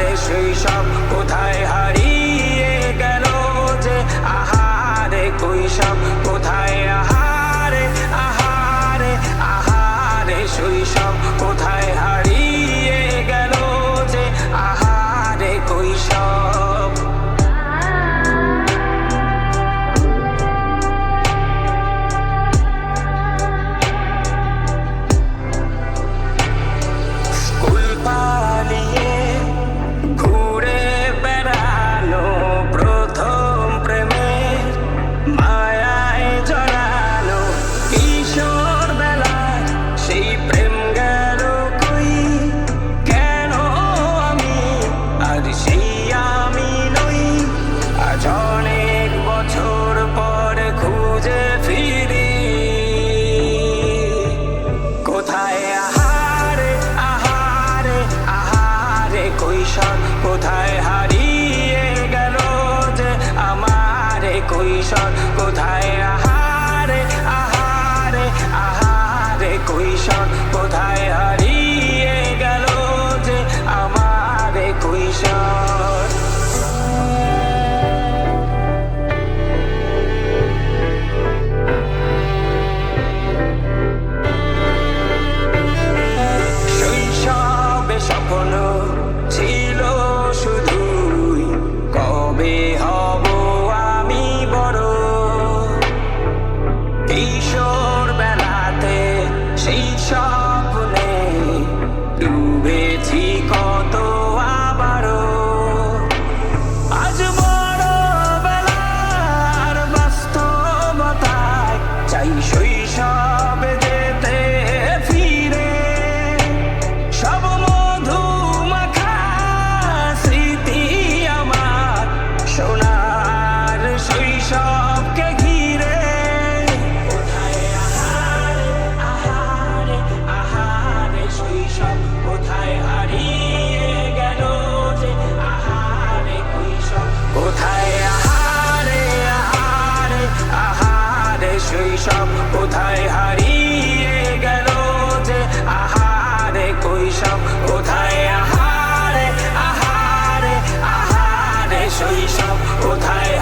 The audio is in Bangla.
আহারে শৈশব কোথায় হারিয়ে গেল যে, আহারে কৈশব কোথায়, আহারে আহারে আহারে শৈশব কোথায় হারিয়ে গেল যে, আহারে কৈশব। স্কুল পালিয়ে ঘুরে বেড়ানো, প্রথম প্রেমের মায়ায় জড়ানো, কিশোর বেলায় সেই প্রেম গেল কই, কেন আমি আর সেই আমি নই। আজ অনেক বছর পরে খুঁজে ফিরি, কোথায় আহারে আহারে আহারে কৈশোর কোথায় হারিয়ে গেল যে, আমারে কৈশোর কোথায়, আহারে আহারে আহারে কৈশোর কোথায় হারিয়ে গেল যে, আমারে কৈশোর। শৈশবে স্বপ্ন ছিল শুধুই, কবে হব আমি বড়। কিশোর বেলাতে সেই স্বপ্নে ডুবেছি কত আবারও। আজ বড় বেলার বাস্তবতায় চাই শৈশবে যেতে ফিরে, সব মধু মাখা স্মৃতি আমার সোনার শৈশবকে ঘিরে। কোথায় আহারে আহারে আহারে শৈশব কোথায় হারিয়ে গেল যে, আহারে কৈশোর কোথায়, আহারে আহারে আহারে শৈশব কোথায় হারিয়ে গেল যে, আহারে কৈশোর কোথায়, আহারে আহারে আহারে শৈশব কোথায়